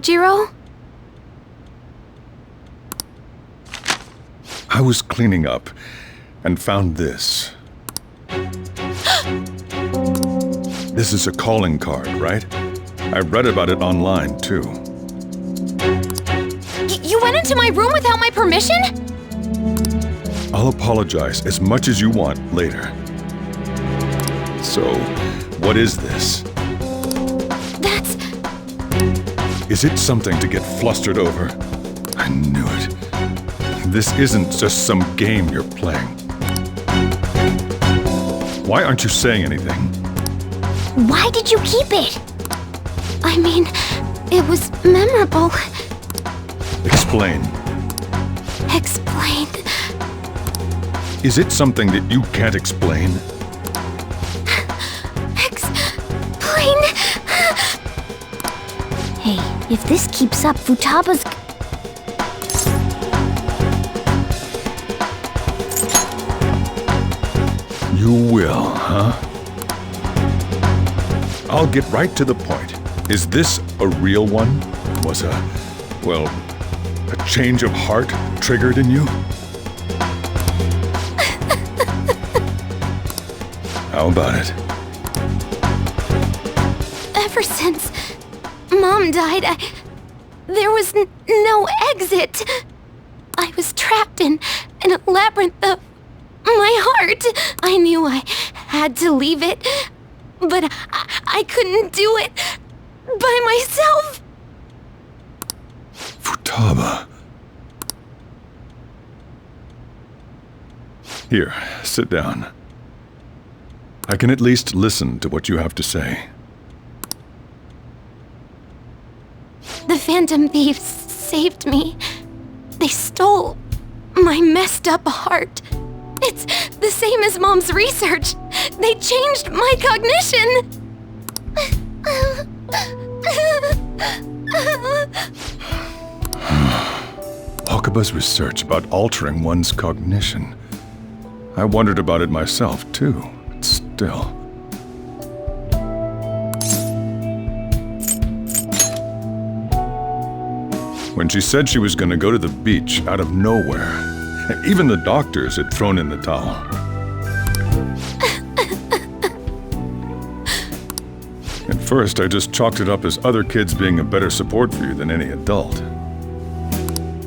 Sojiro? I was cleaning up and found this. This is a calling card, right? I read about it online, too. You went into my room without my permission? I'll apologize as much as you want later. So, what is this? That's... Is it something to get flustered over? I knew it. This isn't just some game you're playing. Why aren't you saying anything? Why did you keep it? I mean, it was memorable. Explain. Explain. Is it something that you can't explain? Explain. Hey, if this keeps up, Futaba's... You will, huh? I'll get right to the point. Is this a real one? Was a change of heart triggered in you? How about it? Ever since Mom died, there was no exit. I was trapped in a labyrinth of my heart. I knew I had to leave it, but I couldn't do it by myself. Futaba. Here, sit down. I can at least listen to what you have to say. The Phantom Thieves saved me. They stole my messed up heart. It's the same as Mom's research. They changed my cognition. Wakaba's research about altering one's cognition. I wondered about it myself, too. Still. When she said she was going to go to the beach out of nowhere, even the doctors had thrown in the towel. At first, I just chalked it up as other kids being a better support for you than any adult.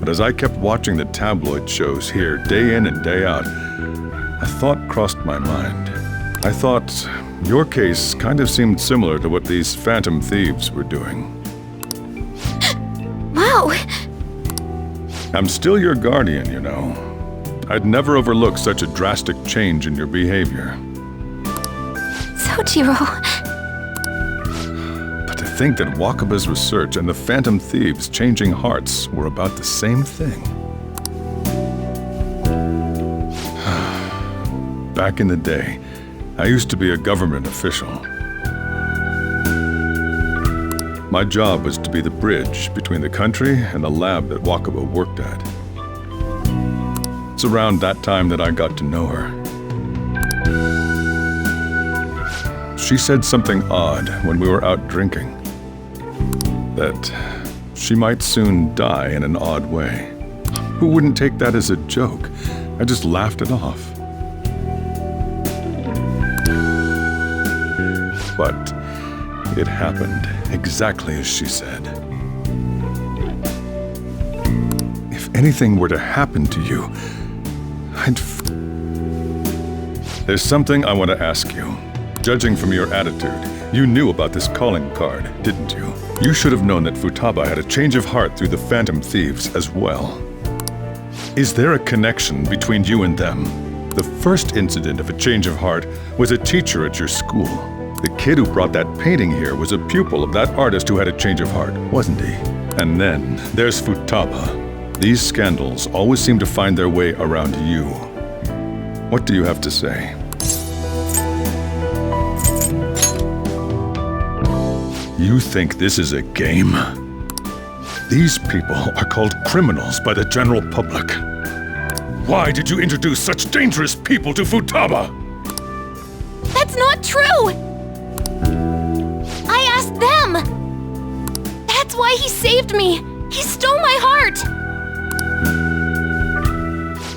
But as I kept watching the tabloid shows here day in and day out, a thought crossed my mind. I thought your case kind of seemed similar to what these Phantom Thieves were doing. Wow! I'm still your guardian, you know. I'd never overlook such a drastic change in your behavior. Sojiro... But to think that Wakaba's research and the Phantom Thieves changing hearts were about the same thing. Back in the day, I used to be a government official. My job was to be the bridge between the country and the lab that Wakaba worked at. It's around that time that I got to know her. She said something odd when we were out drinking. That she might soon die in an odd way. Who wouldn't take that as a joke? I just laughed it off. But it happened exactly as she said. If anything were to happen to you, There's something I want to ask you. Judging from your attitude, you knew about this calling card, didn't you? You should have known that Futaba had a change of heart through the Phantom Thieves as well. Is there a connection between you and them? The first incident of a change of heart was a teacher at your school. The kid who brought that painting here was a pupil of that artist who had a change of heart, wasn't he? And then there's Futaba. These scandals always seem to find their way around you. What do you have to say? You think this is a game? These people are called criminals by the general public. Why did you introduce such dangerous people to Futaba? That's not true! I asked them! That's why he saved me! He stole my heart!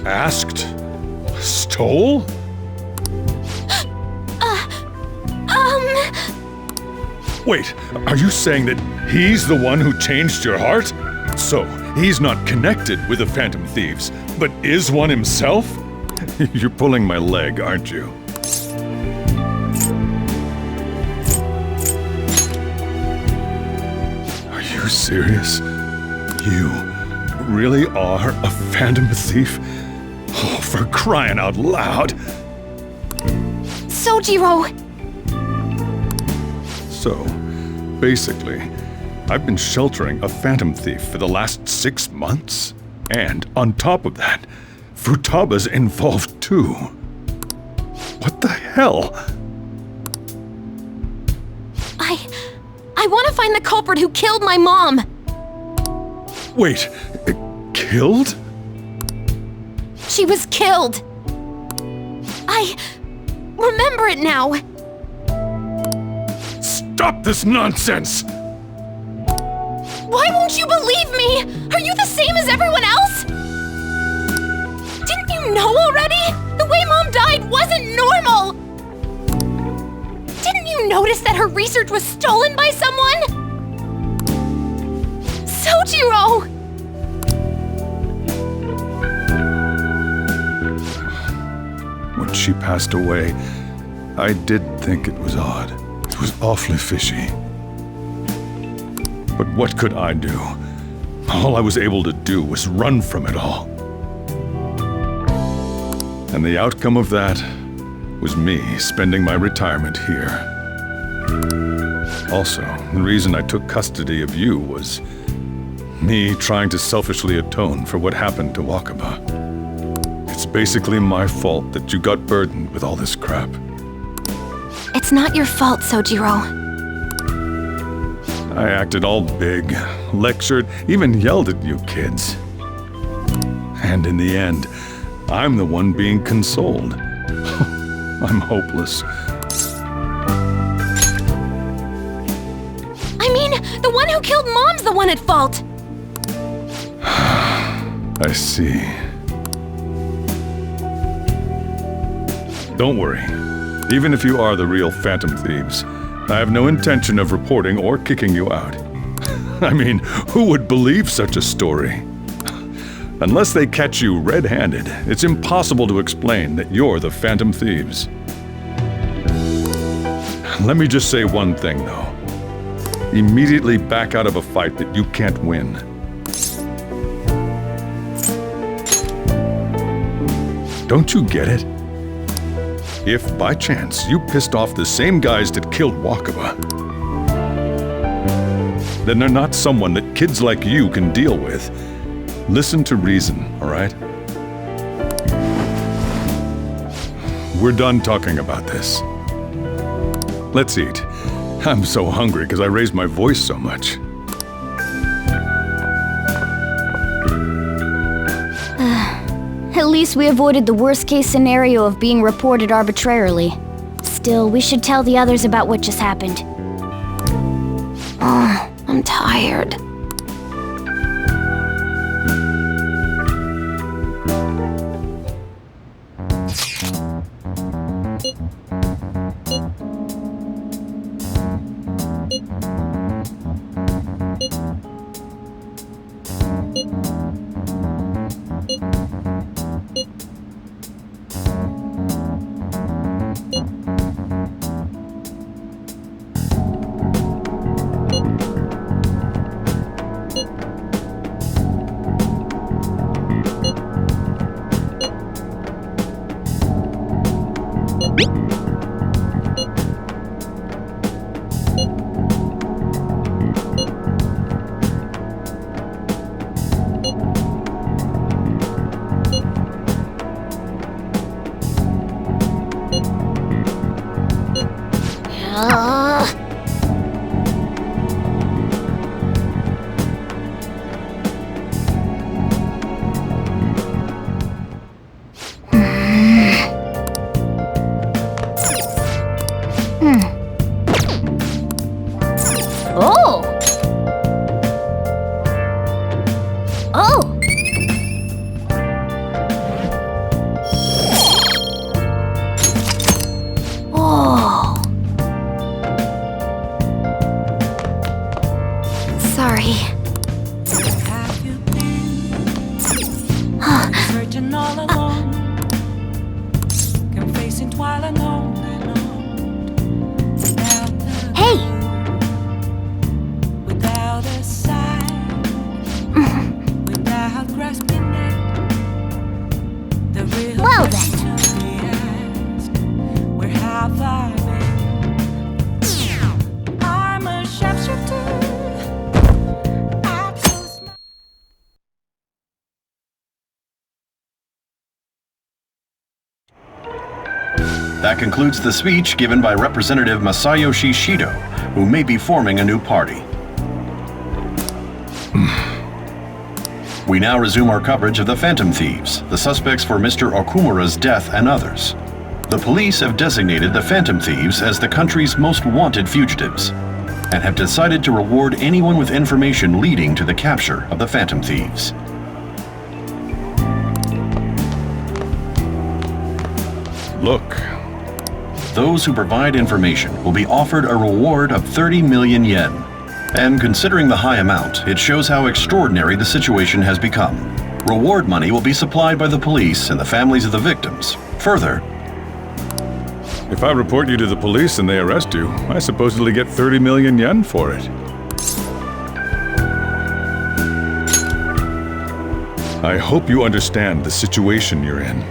Asked? Stole? Wait, are you saying that he's the one who changed your heart? So, he's not connected with the Phantom Thieves, but is one himself? You're pulling my leg, aren't you? Are you serious? You really are a Phantom Thief? Oh, for crying out loud! Sojiro! So, basically, I've been sheltering a Phantom Thief for the last 6 months. And on top of that, Futaba's involved too. What the hell? I want to find the culprit who killed my mom! Wait, killed? She was killed! I remember it now! Stop this nonsense! Why won't you believe me? Are you the same as everyone else? Didn't you know already? The way Mom died wasn't normal! Didn't you notice that her research was stolen by someone? Sojiro! When she passed away, I did think it was odd. It was awfully fishy. But what could I do? All I was able to do was run from it all. And the outcome of that was me spending my retirement here. Also, the reason I took custody of you was me trying to selfishly atone for what happened to Wakaba. It's basically my fault that you got burdened with all this crap. It's not your fault, Sojiro. I acted all big, lectured, even yelled at you kids. And in the end, I'm the one being consoled. I'm hopeless. I mean, the one who killed Mom's the one at fault! I see. Don't worry. Even if you are the real Phantom Thieves, I have no intention of reporting or kicking you out. I mean, who would believe such a story? Unless they catch you red-handed, it's impossible to explain that you're the Phantom Thieves. Let me just say one thing, though. Immediately back out of a fight that you can't win. Don't you get it? If, by chance, you pissed off the same guys that killed Wakaba, then they're not someone that kids like you can deal with. Listen to reason, all right? We're done talking about this. Let's eat. I'm so hungry because I raised my voice so much. At least we avoided the worst-case scenario of being reported arbitrarily. Still, we should tell the others about what just happened. Oh, I'm tired. That concludes the speech given by Representative Masayoshi Shido, who may be forming a new party. We now resume our coverage of the Phantom Thieves, the suspects for Mr. Okumura's death and others. The police have designated the Phantom Thieves as the country's most wanted fugitives, and have decided to reward anyone with information leading to the capture of the Phantom Thieves. Look. Those who provide information will be offered a reward of 30 million yen. And considering the high amount, it shows how extraordinary the situation has become. Reward money will be supplied by the police and the families of the victims. Further, If I report you to the police and they arrest you, I supposedly get 30 million yen for it. I hope you understand the situation you're in.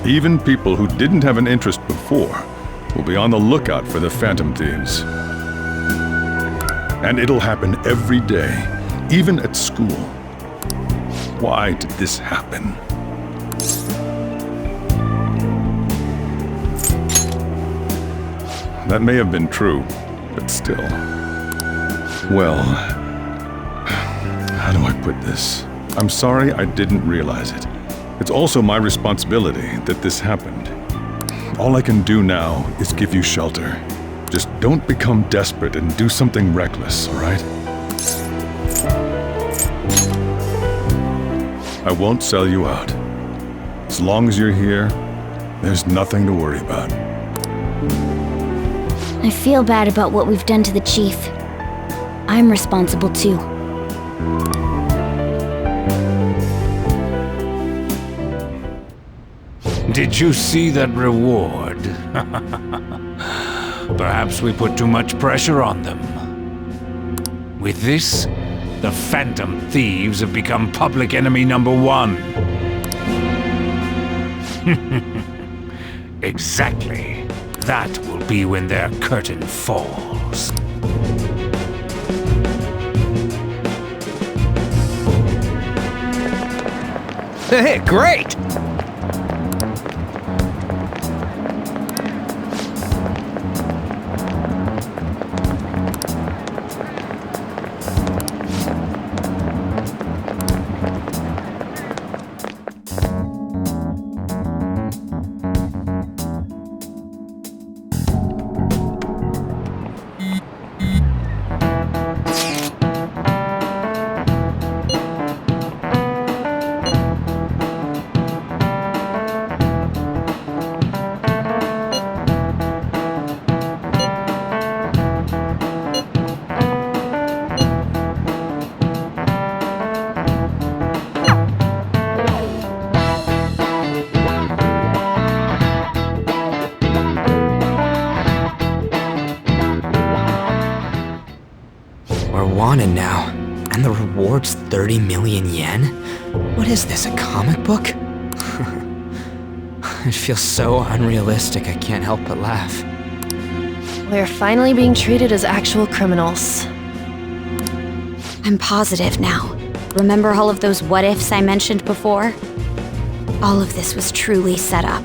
Even people who didn't have an interest before will be on the lookout for the Phantom Thieves. And it'll happen every day, even at school. Why did this happen? That may have been true, but still. Well, how do I put this? I'm sorry I didn't realize it. It's also my responsibility that this happened. All I can do now is give you shelter. Just don't become desperate and do something reckless, all right? I won't sell you out. As long as you're here, there's nothing to worry about. I feel bad about what we've done to the chief. I'm responsible too. Did you see that reward? Perhaps we put too much pressure on them. With this, the Phantom Thieves have become public enemy number 1. Exactly. That will be when their curtain falls. Hey, great! Wanted now, and the reward's 30 million yen? What is this, a comic book? It feels so unrealistic I can't help but laugh. We're finally being treated as actual criminals. I'm positive now. Remember all of those what-ifs I mentioned before? All of this was truly set up.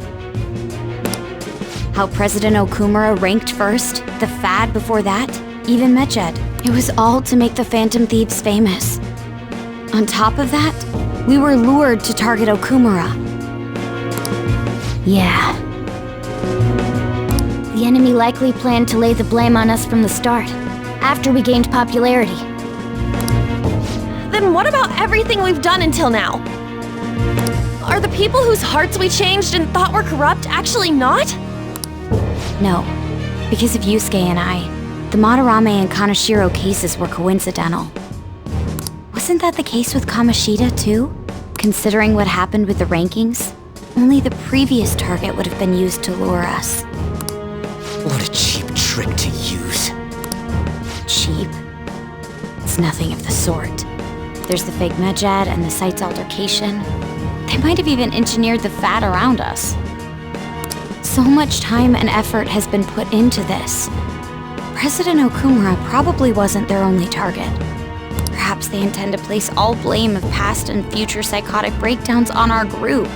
How President Okumura ranked first, the Fad before that, even Medjed. It was all to make the Phantom Thieves famous. On top of that, we were lured to target Okumura. Yeah. The enemy likely planned to lay the blame on us from the start, after we gained popularity. Then what about everything we've done until now? Are the people whose hearts we changed and thought were corrupt actually not? No, because of Yusuke and I. The Madarame and Kaneshiro cases were coincidental. Wasn't that the case with Kamoshida, too? Considering what happened with the rankings, only the previous target would have been used to lure us. What a cheap trick to use. Cheap? It's nothing of the sort. There's the fake Medjed and the site's altercation. They might have even engineered the Fad around us. So much time and effort has been put into this. President Okumura probably wasn't their only target. Perhaps they intend to place all blame of past and future psychotic breakdowns on our group.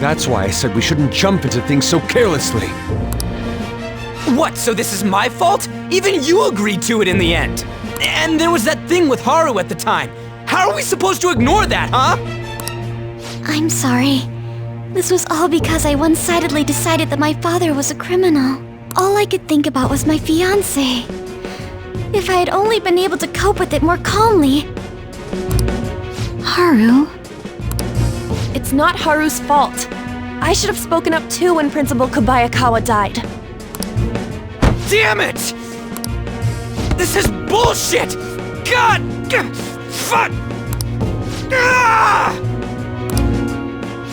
That's why I said we shouldn't jump into things so carelessly. What, so this is my fault? Even you agreed to it in the end. And there was that thing with Haru at the time. How are we supposed to ignore that, huh? I'm sorry. This was all because I one-sidedly decided that my father was a criminal. All I could think about was my fiancé. If I had only been able to cope with it more calmly. Haru? It's not Haru's fault. I should have spoken up too when Principal Kobayakawa died. Damn it! This is bullshit! God! Fuck! Ah!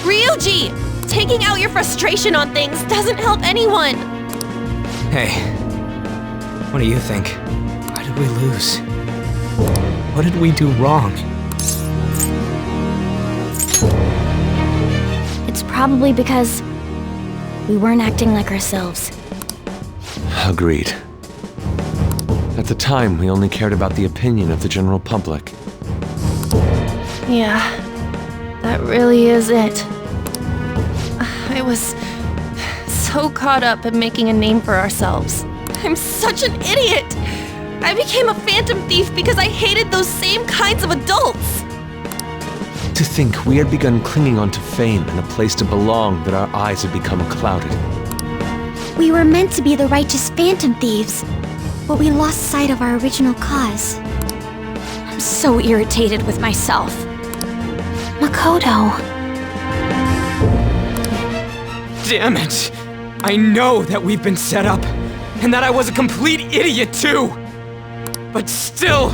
Ryuji! Taking out your frustration on things doesn't help anyone! Hey, what do you think? Why did we lose? What did we do wrong? It's probably because we weren't acting like ourselves. Agreed. At the time, we only cared about the opinion of the general public. Yeah, that really is it. I was so caught up in making a name for ourselves. I'm such an idiot! I became a phantom thief because I hated those same kinds of adults! To think we had begun clinging onto fame and a place to belong that our eyes had become clouded. We were meant to be the righteous phantom thieves, but we lost sight of our original cause. I'm so irritated with myself. Makoto. Damn it! I know that we've been set up, and that I was a complete idiot too! But still,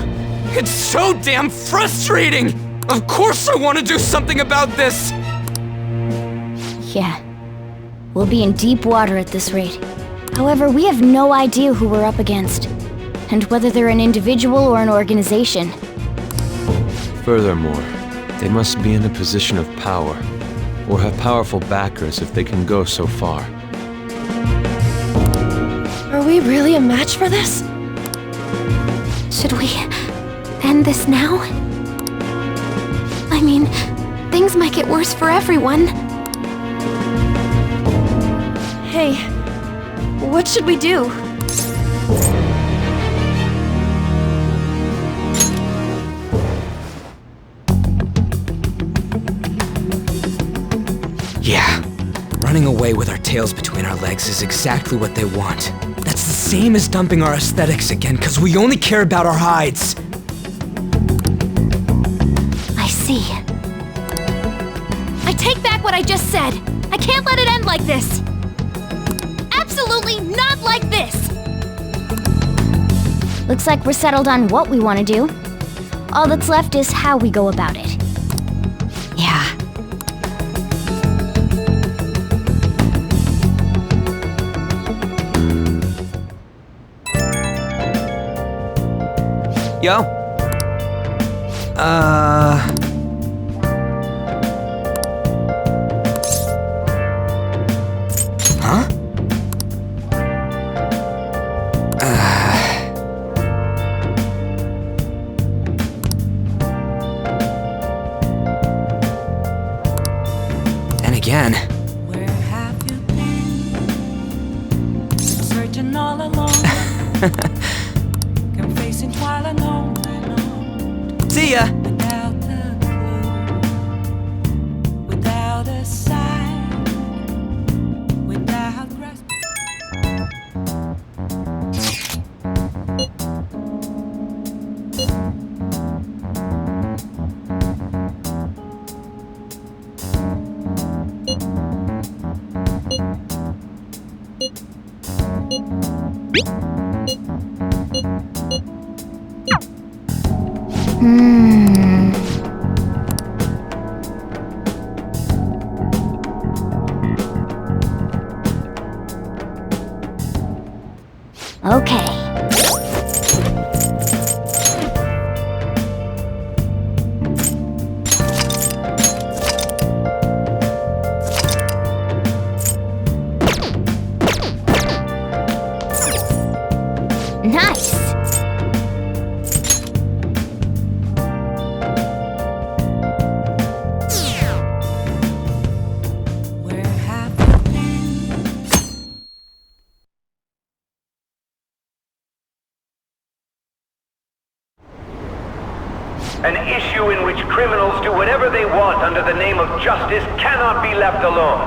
it's so damn frustrating! Of course I want to do something about this! Yeah. We'll be in deep water at this rate. However, we have no idea who we're up against, and whether they're an individual or an organization. Furthermore, they must be in a position of power, or have powerful backers if they can go so far. Are we really a match for this? Should we end this now? I mean, things might get worse for everyone. Hey, what should we do? Yeah, running away with our tails between our legs is exactly what they want. That's the same as dumping our aesthetics again, because we only care about our hides. I see. I take back what I just said. I can't let it end like this. Absolutely not like this! Looks like we're settled on what we want to do. All that's left is how we go about it. Yeah. Yo? Huh? And again. Where have you been? Searching all alone. Confessing while alone. See ya! Without a clue. Without a sign. Without grasp. Okay. Nice. Where An issue in which criminals do whatever they want under the name of justice cannot be left alone.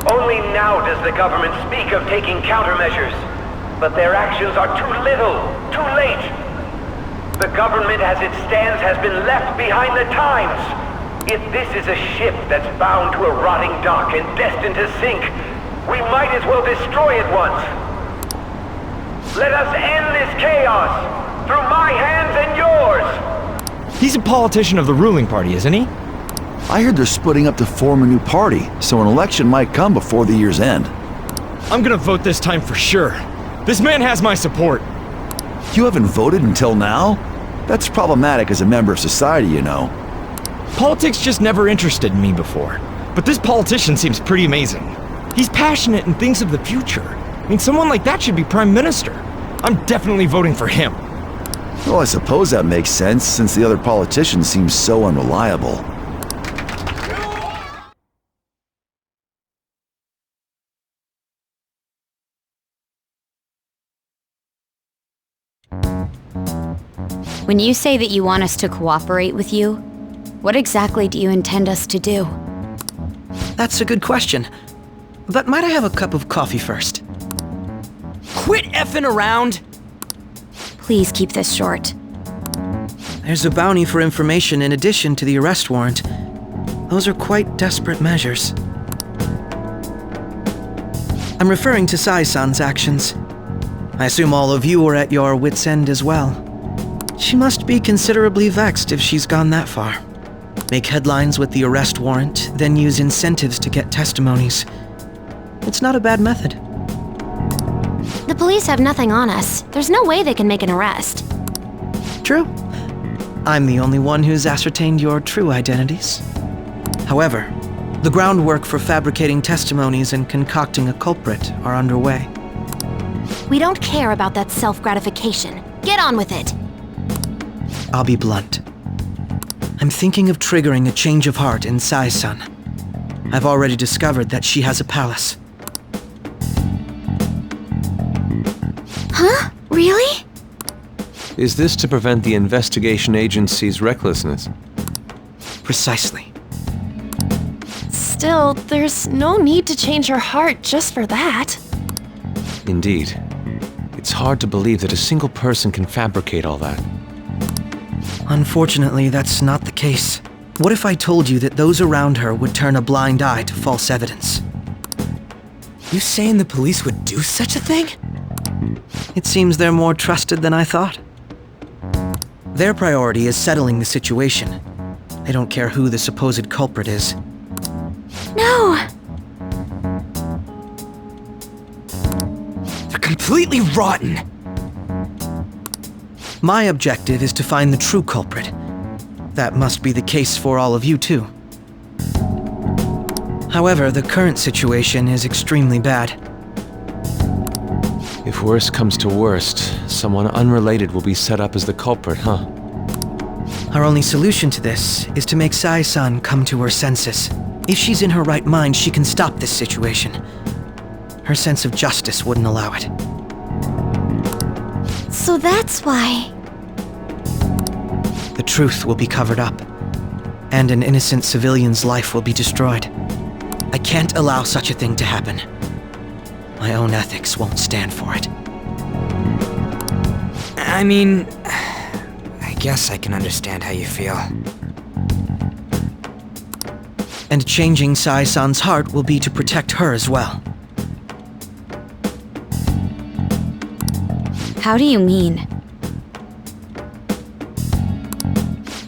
Only now does the government speak of taking countermeasures. But their actions are too little, too late. The government as it stands has been left behind the times. If this is a ship that's bound to a rotting dock and destined to sink, we might as well destroy it once. Let us end this chaos, through my hands and yours! He's a politician of the ruling party, isn't he? I heard they're splitting up to form a new party, so an election might come before the year's end. I'm gonna vote this time for sure. This man has my support. You haven't voted until now? That's problematic as a member of society, you know. Politics just never interested me before. But this politician seems pretty amazing. He's passionate and thinks of the future. I mean, someone like that should be prime minister. I'm definitely voting for him. Well, I suppose that makes sense, since the other politician seems so unreliable. When you say that you want us to cooperate with you, what exactly do you intend us to do? That's a good question. But might I have a cup of coffee first? Quit effing around! Please keep this short. There's a bounty for information in addition to the arrest warrant. Those are quite desperate measures. I'm referring to Sai-san's actions. I assume all of you are at your wits' end as well. She must be considerably vexed if she's gone that far. Make headlines with the arrest warrant, then use incentives to get testimonies. It's not a bad method. The police have nothing on us. There's no way they can make an arrest. True. I'm the only one who's ascertained your true identities. However, the groundwork for fabricating testimonies and concocting a culprit are underway. We don't care about that self-gratification. Get on with it. I'll be blunt. I'm thinking of triggering a change of heart in Sai-san. I've already discovered that she has a palace. Huh? Really? Is this to prevent the investigation agency's recklessness? Precisely. Still, there's no need to change her heart just for that. Indeed. It's hard to believe that a single person can fabricate all that. Unfortunately, that's not the case. What if I told you that those around her would turn a blind eye to false evidence? You saying the police would do such a thing? It seems they're more trusted than I thought. Their priority is settling the situation. They don't care who the supposed culprit is. No! They're completely rotten! My objective is to find the true culprit. That must be the case for all of you too. However, the current situation is extremely bad. If worse comes to worst, someone unrelated will be set up as the culprit, huh? Our only solution to this is to make Sai-san come to her senses. If she's in her right mind, she can stop this situation. Her sense of justice wouldn't allow it. So that's why... The truth will be covered up, and an innocent civilian's life will be destroyed. I can't allow such a thing to happen. My own ethics won't stand for it. I mean, I guess I can understand how you feel. And changing Sai-san's heart will be to protect her as well. How do you mean?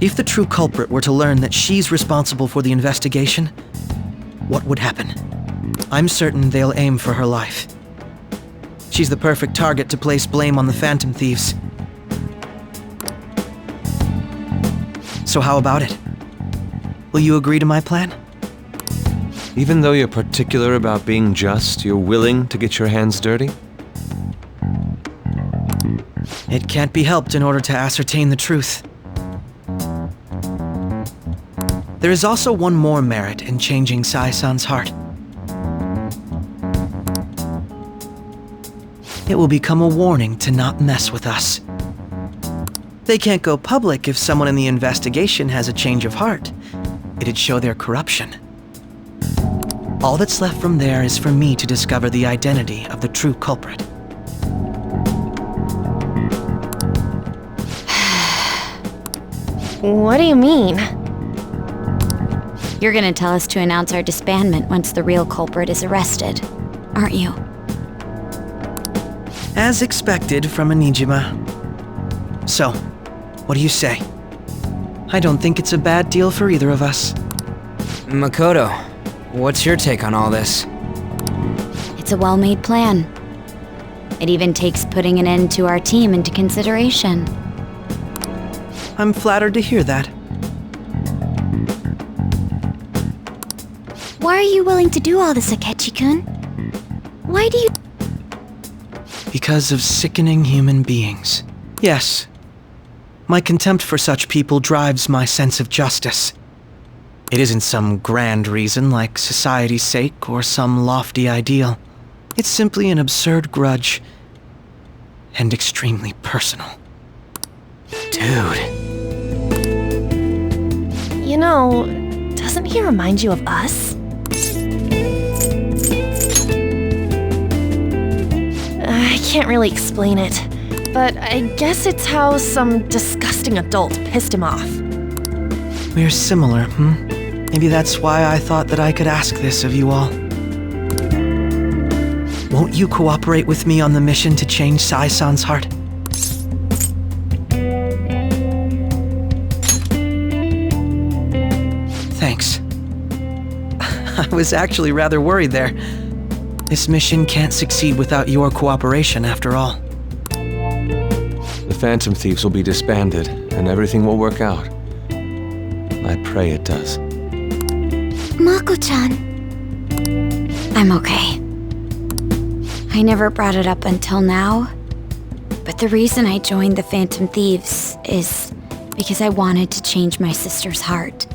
If the true culprit were to learn that she's responsible for the investigation, what would happen? I'm certain they'll aim for her life. She's the perfect target to place blame on the Phantom Thieves. So how about it? Will you agree to my plan? Even though you're particular about being just, you're willing to get your hands dirty? It can't be helped in order to ascertain the truth. There is also one more merit in changing Sai-san's heart. It will become a warning to not mess with us. They can't go public if someone in the investigation has a change of heart. It'd show their corruption. All that's left from there is for me to discover the identity of the true culprit. What do you mean? You're gonna tell us to announce our disbandment once the real culprit is arrested, aren't you? As expected from a Nijima. So, what do you say? I don't think it's a bad deal for either of us. Makoto, what's your take on all this? It's a well-made plan. It even takes putting an end to our team into consideration. I'm flattered to hear that. Why are you willing to do all this, Akechi-kun? Why do you... Because of sickening human beings. Yes. My contempt for such people drives my sense of justice. It isn't some grand reason like society's sake or some lofty ideal. It's simply an absurd grudge. And extremely personal. Dude. You know, doesn't he remind you of us? I can't really explain it, but I guess it's how some disgusting adult pissed him off. We're similar, Maybe that's why I thought that I could ask this of you all. Won't you cooperate with me on the mission to change Sai-san's heart? Thanks. I was actually rather worried there. This mission can't succeed without your cooperation, after all. The Phantom Thieves will be disbanded, and everything will work out. I pray it does. Mako-chan. I'm okay. I never brought it up until now, but the reason I joined the Phantom Thieves is because I wanted to change my sister's heart.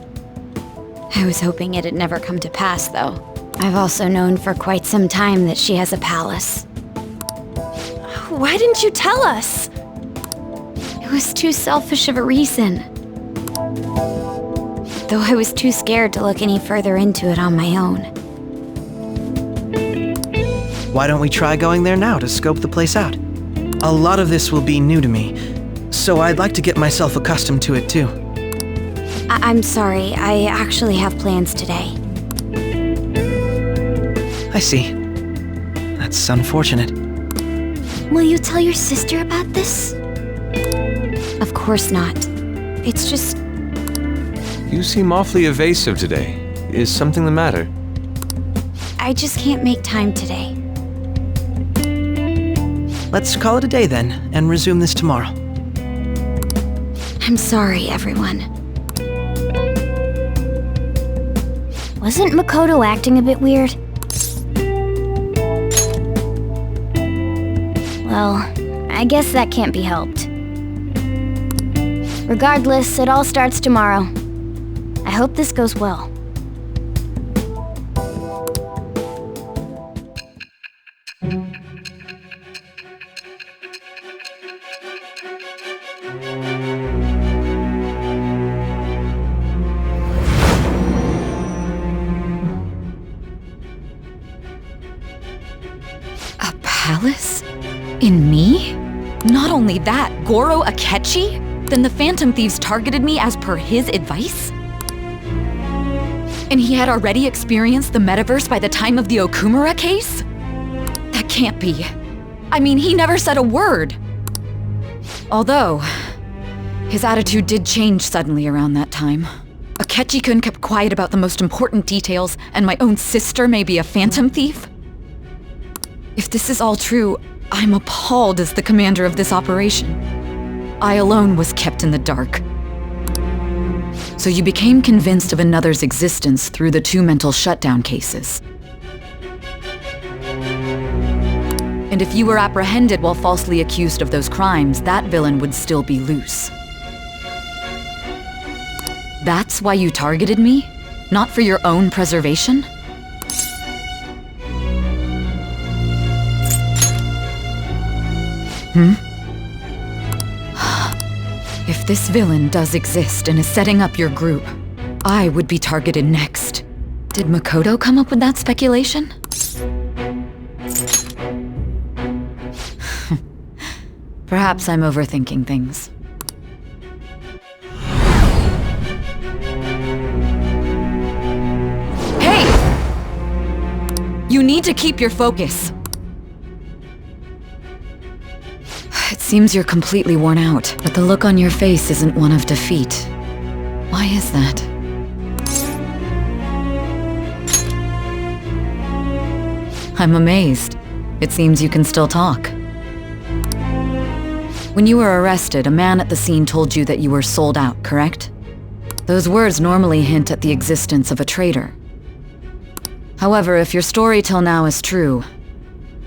I was hoping it'd never come to pass, though. I've also known for quite some time that she has a palace. Why didn't you tell us? It was too selfish of a reason. Though I was too scared to look any further into it on my own. Why don't we try going there now to scope the place out? A lot of this will be new to me, so I'd like to get myself accustomed to it too. I'm sorry, I actually have plans today. I see. That's unfortunate. Will you tell your sister about this? Of course not. It's just... You seem awfully evasive today. Is something the matter? I just can't make time today. Let's call it a day then, and resume this tomorrow. I'm sorry, everyone. Wasn't Makoto acting a bit weird? Well, I guess that can't be helped. Regardless, it all starts tomorrow. I hope this goes well. A palace? In me? Not only that, Goro Akechi? Then the Phantom Thieves targeted me as per his advice? And he had already experienced the metaverse by the time of the Okumura case? That can't be. I mean, he never said a word. Although, his attitude did change suddenly around that time. Akechi-kun kept quiet about the most important details, and my own sister may be a Phantom Thief? If this is all true, I'm appalled as the commander of this operation. I alone was kept in the dark. So you became convinced of another's existence through the 2 mental shutdown cases. And if you were apprehended while falsely accused of those crimes, that villain would still be loose. That's why you targeted me? Not for your own preservation? this villain does exist and is setting up your group, I would be targeted next. Did Makoto come up with that speculation? Perhaps I'm overthinking things. Hey! You need to keep your focus. It seems you're completely worn out, but the look on your face isn't one of defeat. Why is that? I'm amazed. It seems you can still talk. When you were arrested, a man at the scene told you that you were sold out, correct? Those words normally hint at the existence of a traitor. However, if your story till now is true,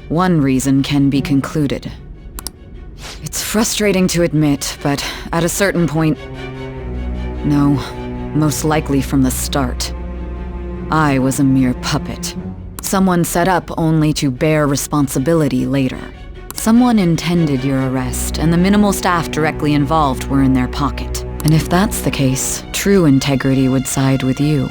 one reason can be concluded. It's frustrating to admit, but at a certain point... No, most likely from the start. I was a mere puppet. Someone set up only to bear responsibility later. Someone intended your arrest, and the minimal staff directly involved were in their pocket. And if that's the case, true integrity would side with you.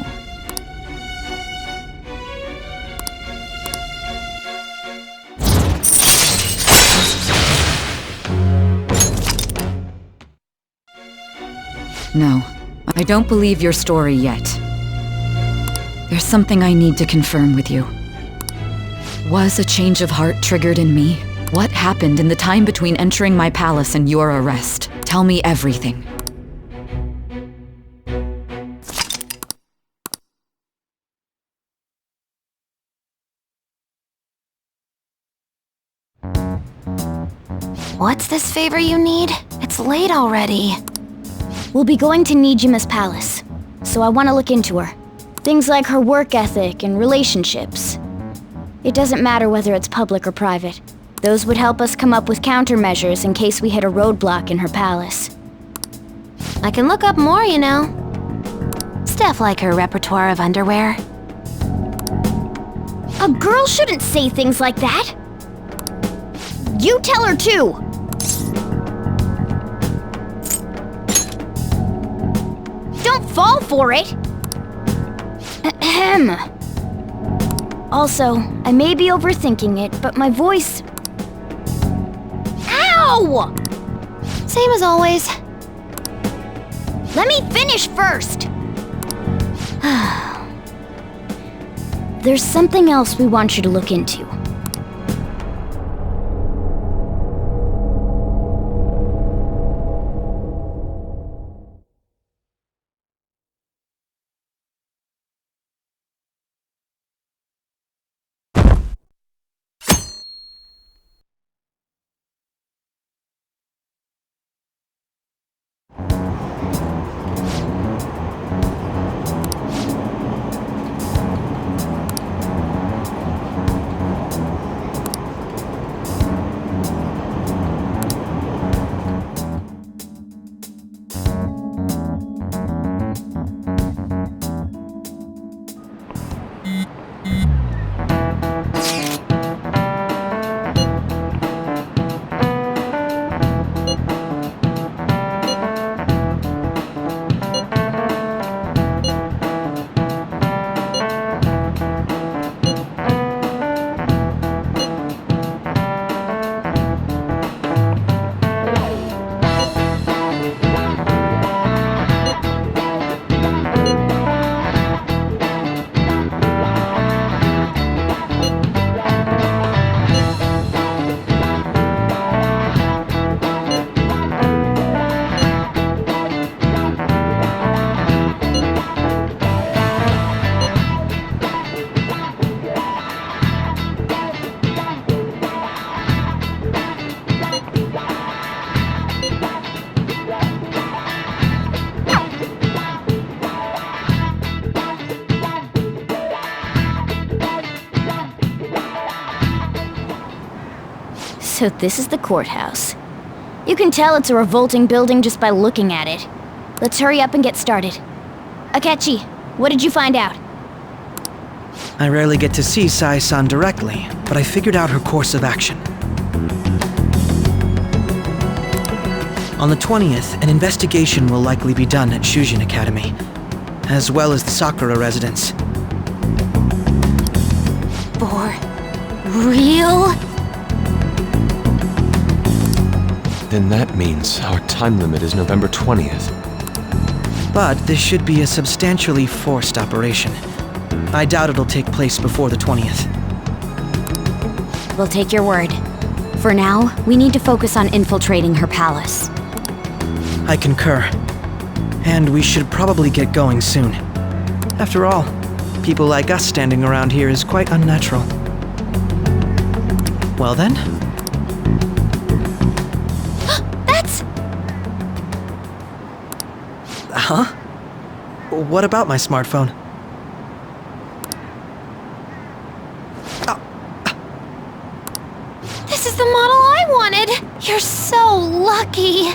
No, I don't believe your story yet. There's something I need to confirm with you. Was a change of heart triggered in me? What happened in the time between entering my palace and your arrest? Tell me everything. What's this favor you need? It's late already. We'll be going to Nijima's palace, so I want to look into her. Things like her work ethic and relationships. It doesn't matter whether it's public or private. Those would help us come up with countermeasures in case we hit a roadblock in her palace. I can look up more, you know. Stuff like her repertoire of underwear. A girl shouldn't say things like that! You tell her too! Don't fall for it! Ahem. Also, I may be overthinking it, but my voice... Ow! Same as always. Let me finish first! There's something else we want you to look into. So this is the courthouse. You can tell it's a revolting building just by looking at it. Let's hurry up and get started. Akechi, what did you find out? I rarely get to see Sai-san directly, but I figured out her course of action. On the 20th, an investigation will likely be done at Shujin Academy, as well as the Sakura residence. For real? Then that means our time limit is November 20th. But this should be a substantially forced operation. I doubt it'll take place before the 20th. We'll take your word. For now, we need to focus on infiltrating her palace. I concur. And we should probably get going soon. After all, people like us standing around here is quite unnatural. Well then? That's... Huh? What about my smartphone? This is the model I wanted! You're so lucky!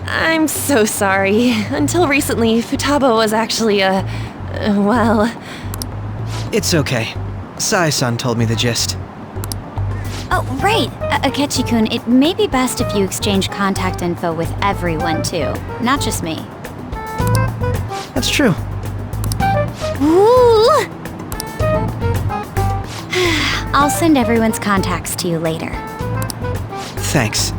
I'm so sorry. Until recently, Futaba was actually well... It's okay. Sai-san told me the gist. Oh, right! Akechi-kun, it may be best if you exchange contact info with everyone, too. Not just me. That's true. Ooh! I'll send everyone's contacts to you later. Thanks.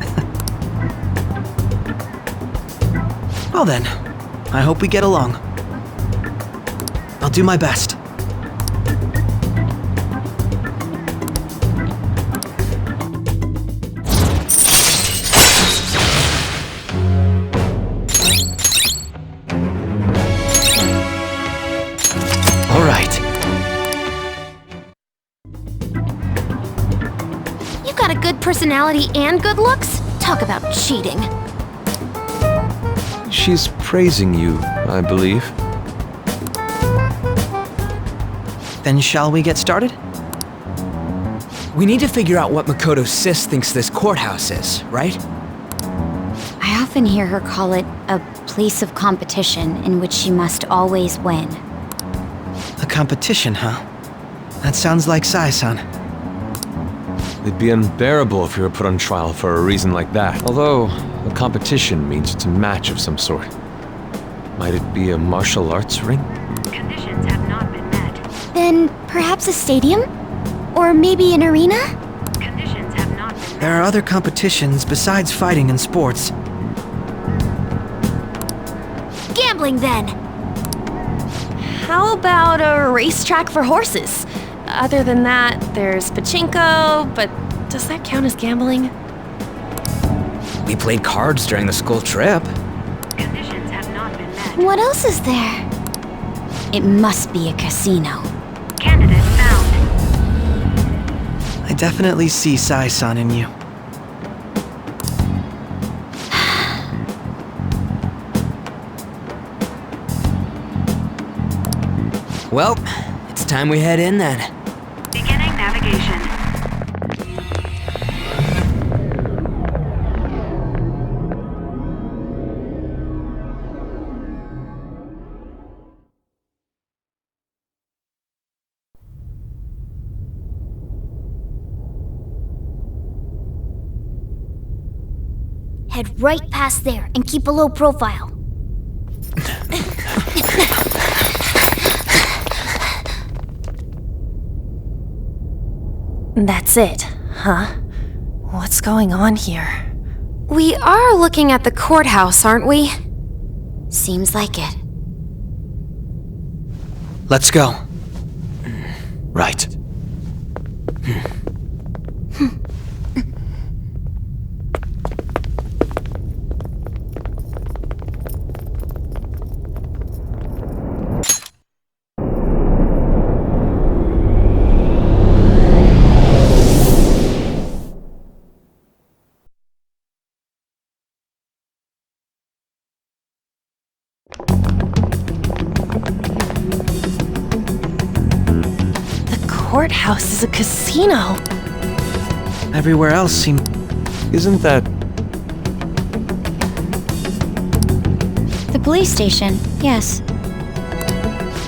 Well then, I hope we get along. I'll do my best. All right. You got a good personality and good looks? Talk about cheating. She's praising you, I believe. Then shall we get started? We need to figure out what Makoto's sis thinks this courthouse is, right? I often hear her call it a place of competition in which she must always win. A competition, huh? That sounds like Sai-san. It'd be unbearable if you were put on trial for a reason like that. Although, a competition means it's a match of some sort. Might it be a martial arts ring? Conditions have not been met. Then perhaps a stadium? Or maybe an arena? Conditions have not been met. There are other competitions besides fighting and sports. Gambling, then! How about a racetrack for horses? Other than that, there's pachinko, but does that count as gambling? We played cards during the school trip. Conditions have not been met. What else is there? It must be a casino. Candidate found. I definitely see Sai-san in you. Well, it's time we head in then. Beginning navigation. Head right past there and keep a low profile. That's it, huh? What's going on here? We are looking at the courthouse, aren't we? Seems like it. Let's go. Right. Courthouse is a casino. Everywhere else seems... Isn't that... The police station, yes.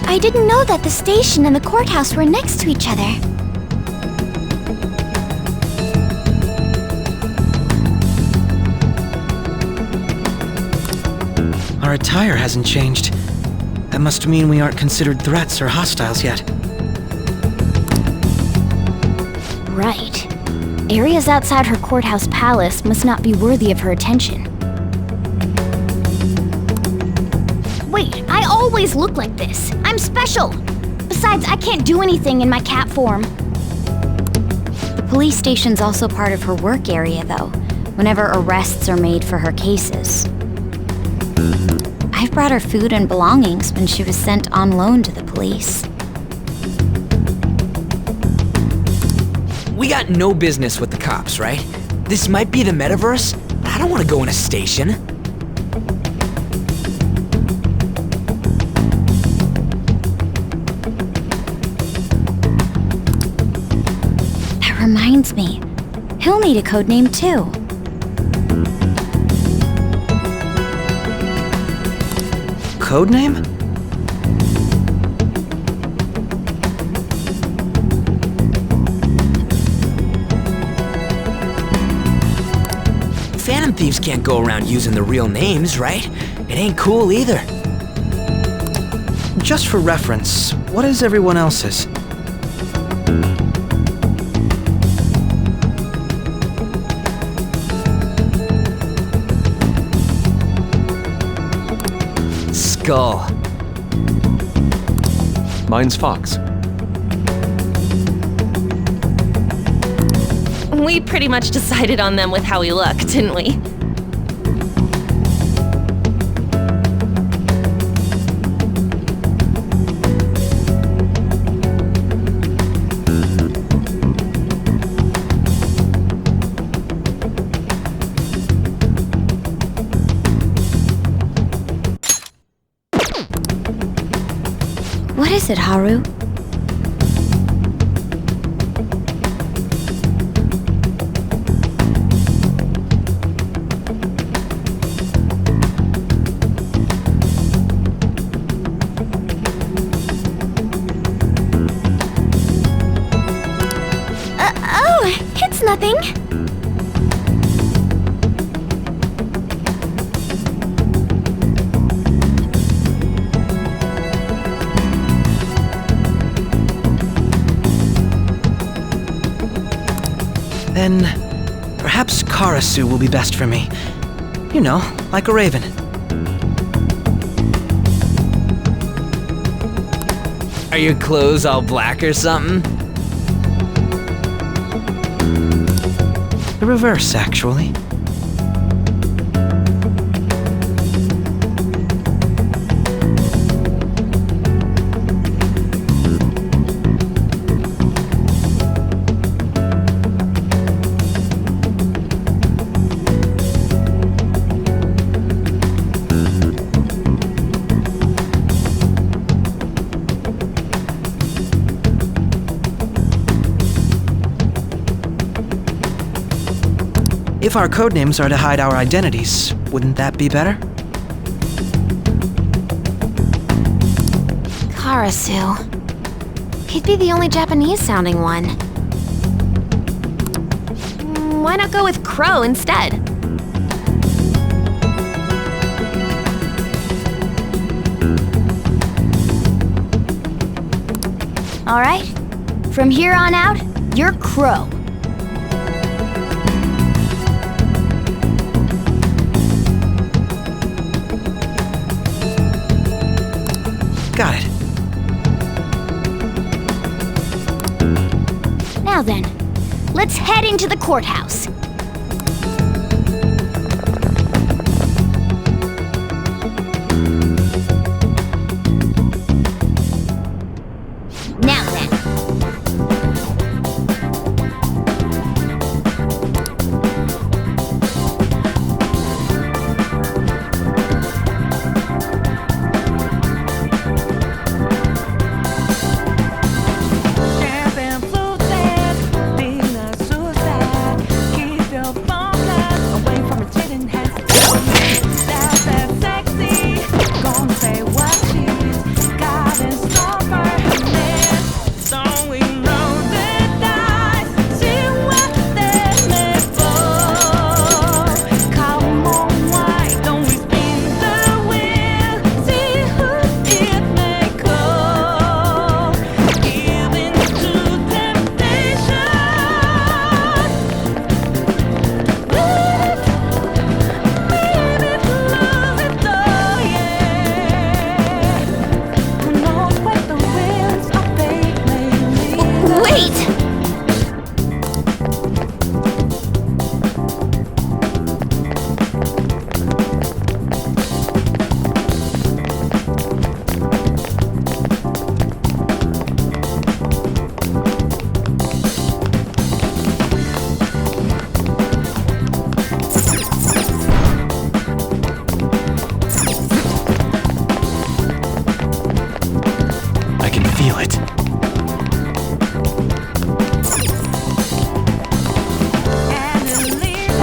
I didn't know that the station and the courthouse were next to each other. Our attire hasn't changed. That must mean we aren't considered threats or hostiles yet. Right. Areas outside her courthouse palace must not be worthy of her attention. Wait, I always look like this. I'm special. Besides, I can't do anything in my cat form. The police station's also part of her work area, though, whenever arrests are made for her cases. I've brought her food and belongings when she was sent on loan to the police. We got no business with the cops, right? This might be the metaverse, but I don't want to go in a station. That reminds me, he'll need a codename too. Codename? Phantom thieves can't go around using the real names, right? It ain't cool either. Just for reference, what is everyone else's? Skull. Mine's Fox. We pretty much decided on them with how we look, didn't we? What is it, Haru? It's nothing. Then, perhaps Karasu will be best for me. You know, like a raven. Are your clothes all black or something? The reverse, actually. If our codenames are to hide our identities, wouldn't that be better? Karasu. He'd be the only Japanese-sounding one. Why not go with Crow instead? All right. From here on out, you're Crow. Got it. Now then, let's head into the courthouse. Now then. Champagne flutes and midnight suicide.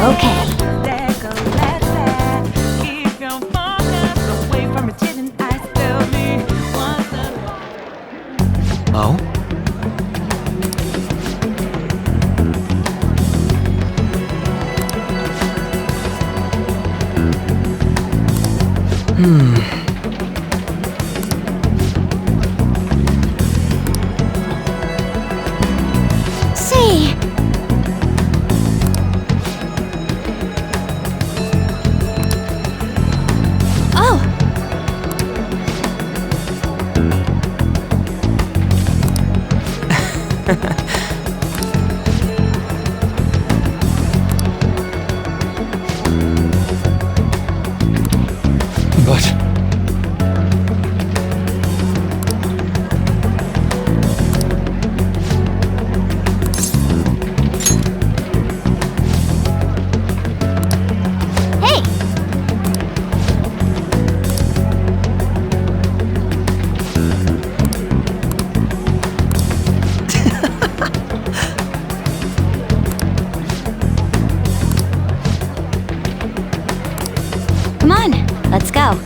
Okay. Oh? See. Oh. But... Hey. Come on, let's go.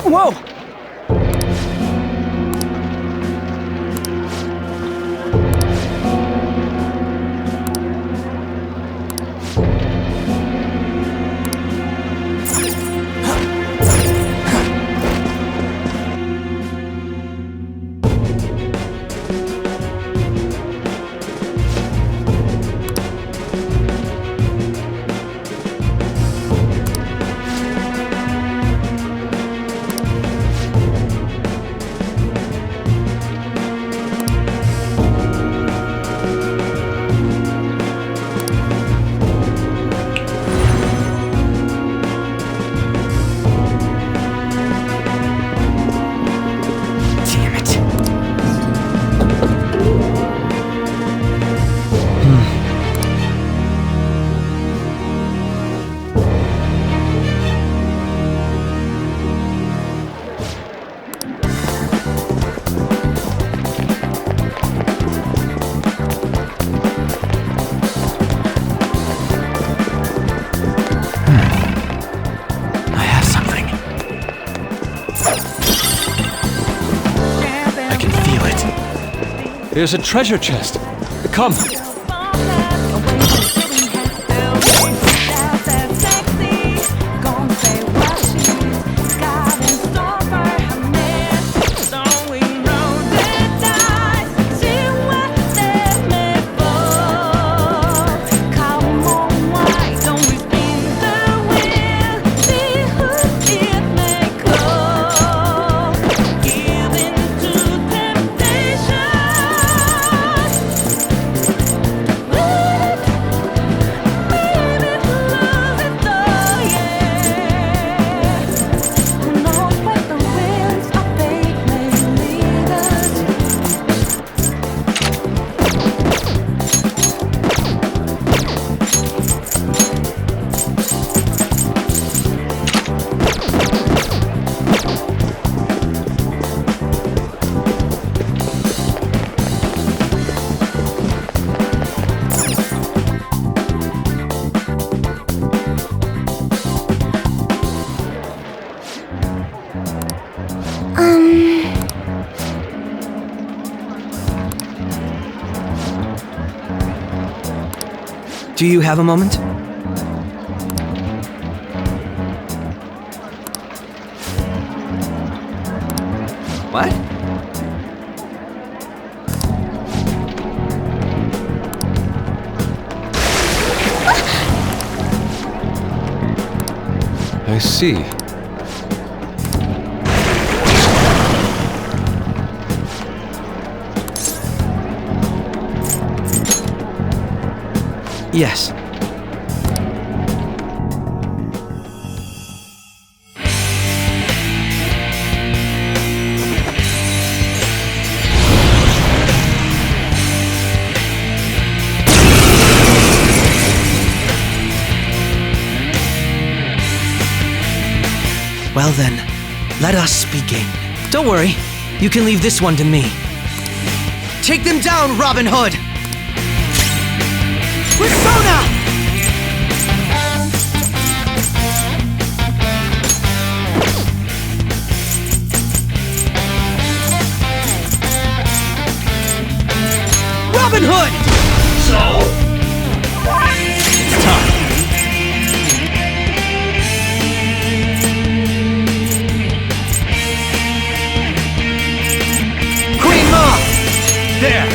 Whoa! There's a treasure chest. Come. Do you have a moment? What? I see. Yes. Well then, let us begin. Don't worry, you can leave this one to me. Take them down, Robin Hood! Persona! Robin Hood! It's time. Queen Ma! There!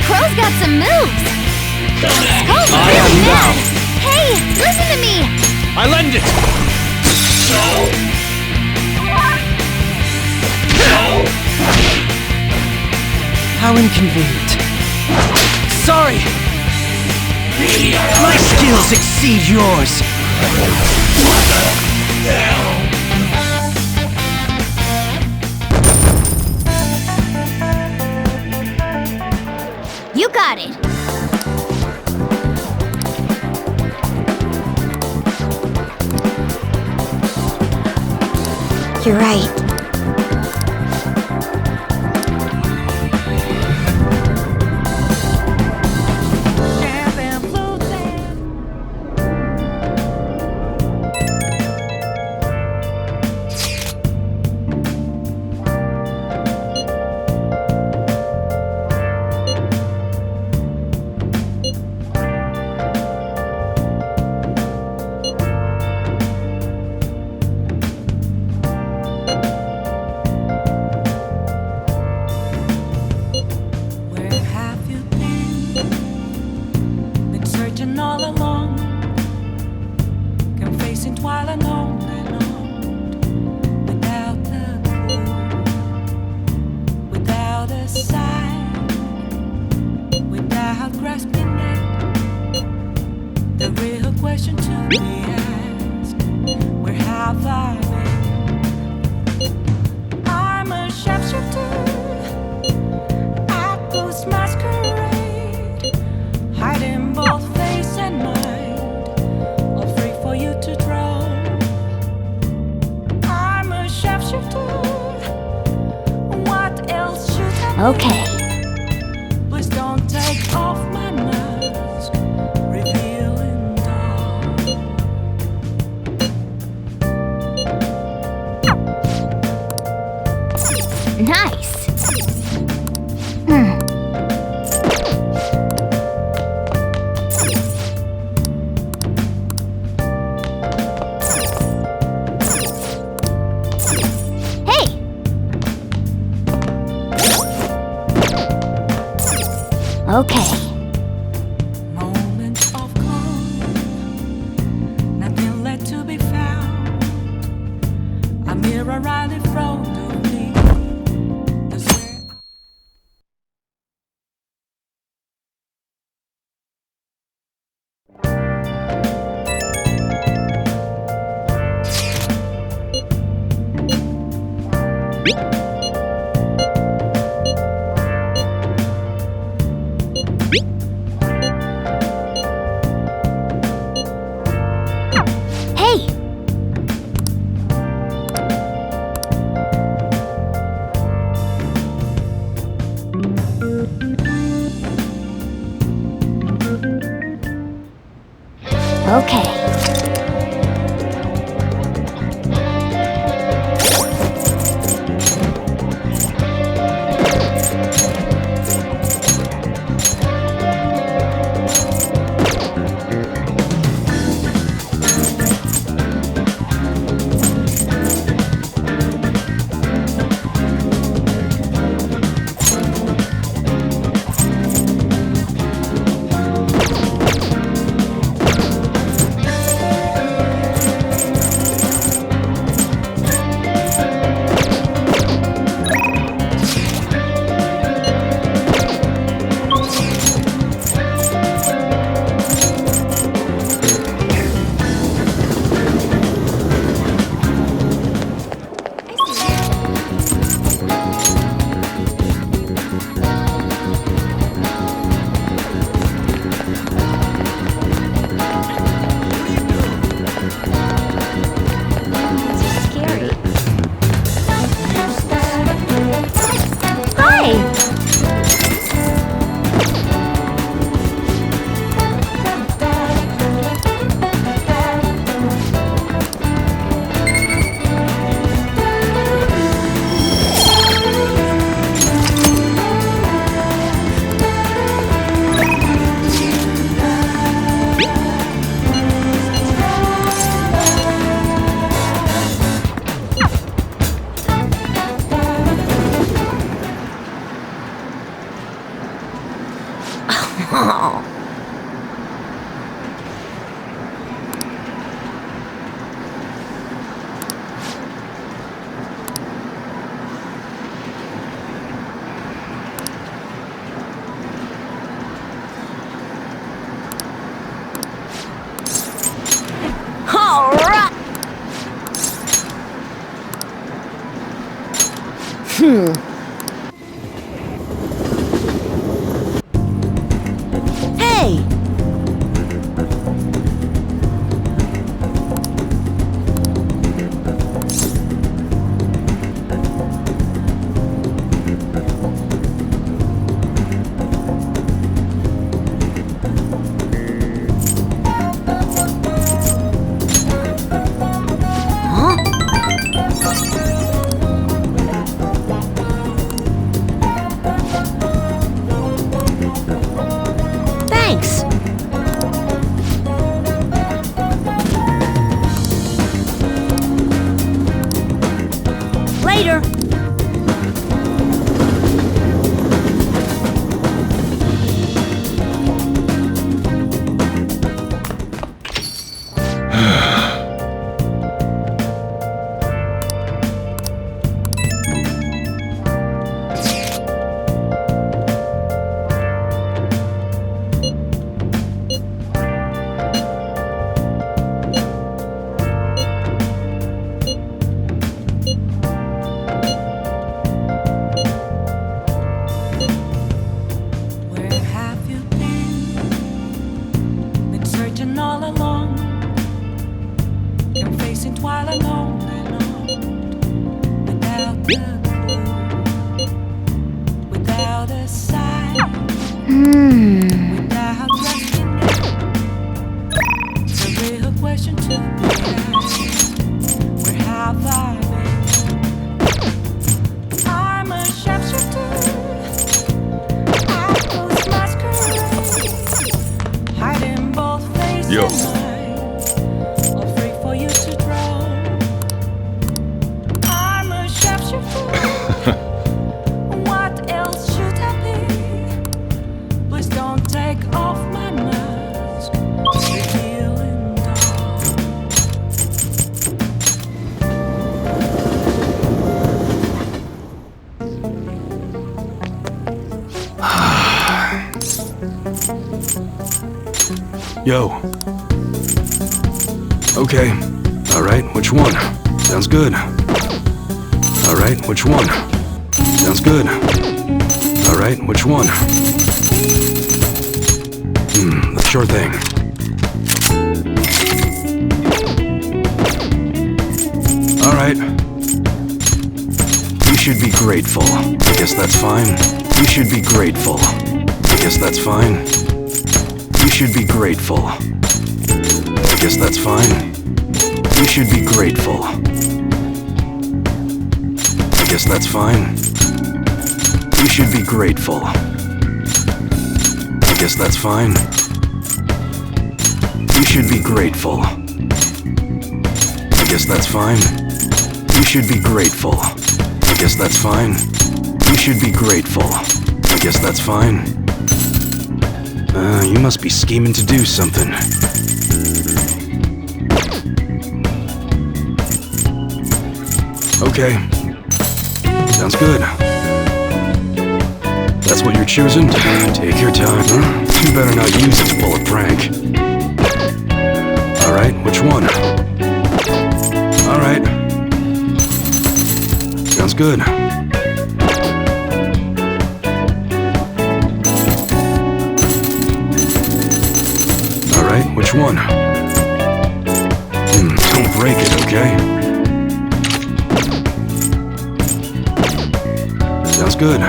Crow's got some moves. Skull's I really am mad. now. Hey, listen to me. I lend it! How inconvenient. Sorry! My skills exceed yours! You got it. You're right. Where have you been? Been searching all along, confessing while alone without a clue, without a sign, without grasping it. The real question to be asked: where have I been? I'm a sharpshooter. Ghost masquerade, hiding both face and mind, all free for you to draw. I'm a sharpshooter. What else should I be? Okay. Please don't take off my mask, revealing dark. Nice. Hey. Okay. Moment of calm, nothing left to be found. A mirror right in front of me. That's where Hey. Okay. Hey! Thanks! Later! Where have you been? Been searching all along. Been facing twilight alone and on. Without a clue. Without a sign. Without resting. The real question to be asked. Where have I been? I'm a sharpshooter. Hiding both faces Yo. and minds, afraid for you to draw. I'm a sharpshooter. What else should I be? Please don't take off my mask. Revealing dark. Yo. Okay. Alright, which one? Sounds good. Alright, which one? Sounds good. Alright, which one? Sure thing. Alright. You should be grateful. I guess that's fine. You should be grateful. I guess that's fine. You should be grateful. I guess that's fine. You should be grateful. I guess that's fine. You should be grateful. I guess that's fine. You should be grateful. I guess that's fine. You should be grateful. I guess that's fine. You should be grateful. I guess that's fine. You must be scheming to do something. Okay. Sounds good. That's what you're choosing? Take your time, huh? You better not use it to pull a prank. Alright, which one? Alright. Sounds good. Alright, which one? Don't break it, okay? Sounds good.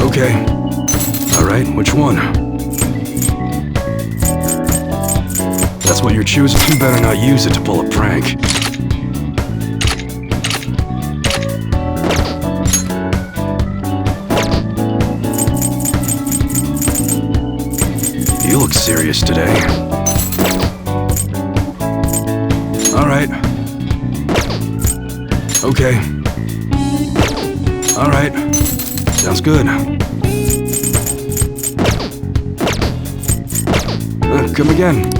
Okay. Alright, which one? That's what you're choosing? You better not use it to pull a prank. You look serious today. Alright. Okay. Alright. Sounds good. Come again.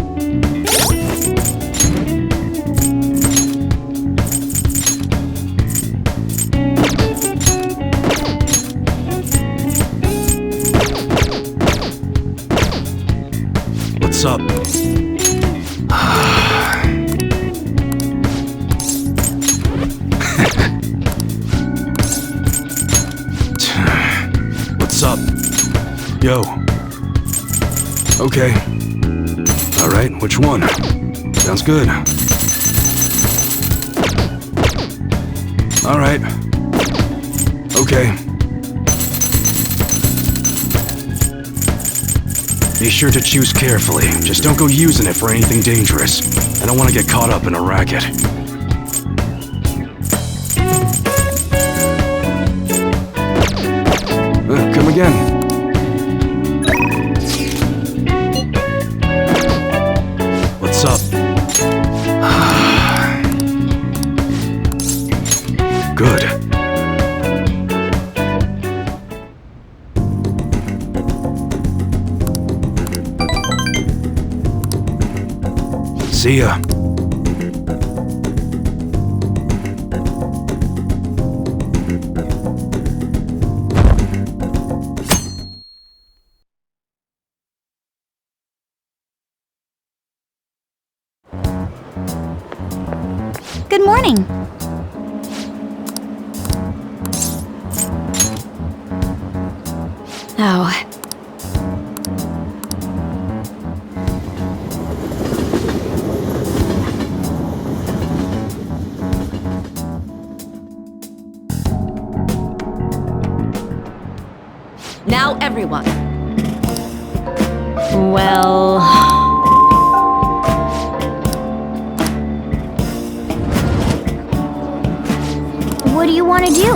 What's up? Go. Okay. All right, which one? Sounds good. All right. Okay. Be sure to choose carefully. Just don't go using it for anything dangerous. I don't want to get caught up in a racket. Come again. What's up? Good. See ya. Good morning. Oh. Now everyone. Well... What do you want to do?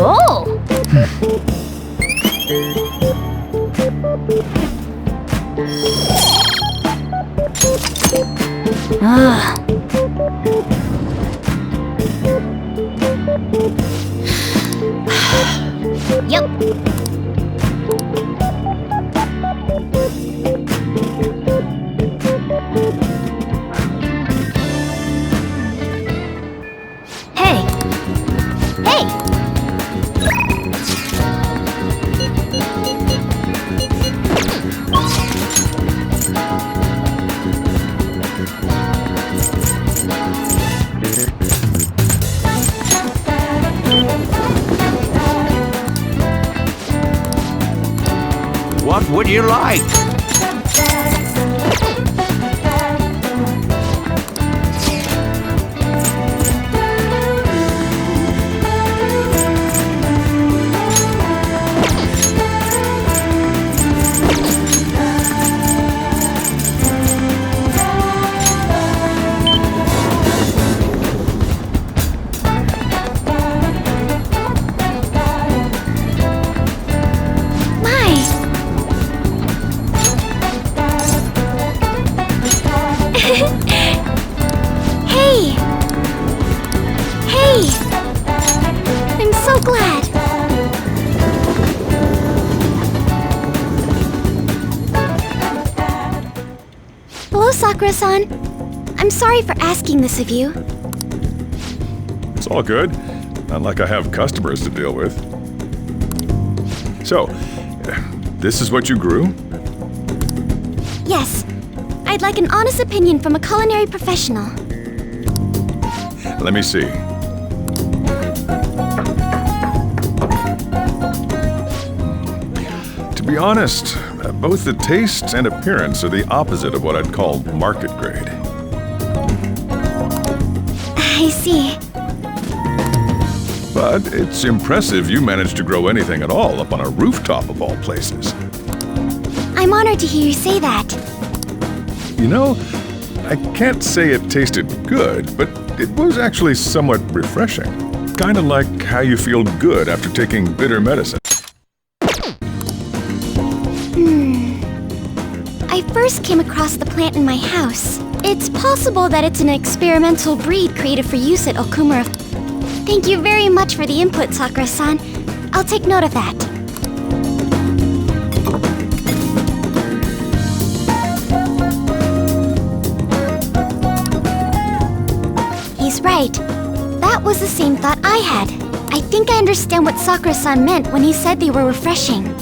Oh! Yep. Hey. Hey. What would you like? Hey! Hey! I'm so glad! Hello, Sakura-san. I'm sorry for asking this of you. It's all good. Not like I have customers to deal with. So, this is what you grew? Yes. I'd like an honest opinion from a culinary professional. Let me see. To be honest, both the taste and appearance are the opposite of what I'd call market grade. I see. But it's impressive you managed to grow anything at all up on a rooftop of all places. I'm honored to hear you say that. You know, I can't say it tasted good, but it was actually somewhat refreshing. Kinda like how you feel good after taking bitter medicine. I first came across the plant in my house. It's possible that it's an experimental breed created for use at Okumura. Thank you very much for the input, Sakura-san. I'll take note of that. He's right. That was the same thought I had. I think I understand what Sakura-san meant when he said they were refreshing.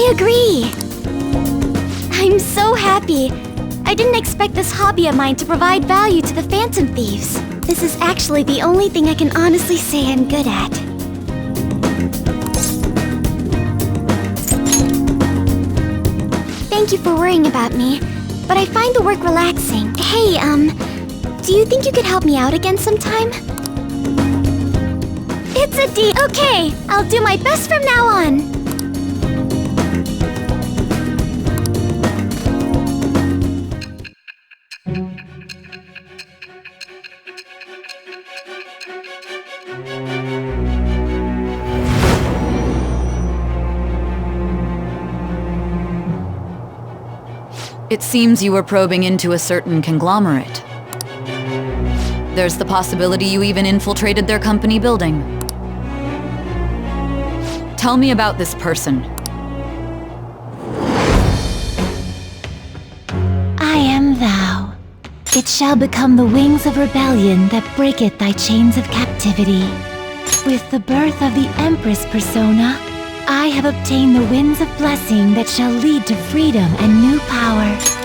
I agree. I'm so happy. I didn't expect this hobby of mine to provide value to the Phantom Thieves. This is actually the only thing I can honestly say I'm good at. Thank you for worrying about me, but I find the work relaxing. Hey, do you think you could help me out again sometime? It's a deal. Okay, I'll do my best from now on. It seems you were probing into a certain conglomerate. There's the possibility you even infiltrated their company building. Tell me about this person. I am thou. It shall become the wings of rebellion that breaketh thy chains of captivity. With the birth of the Empress persona, I have obtained the winds of blessing that shall lead to freedom and new power.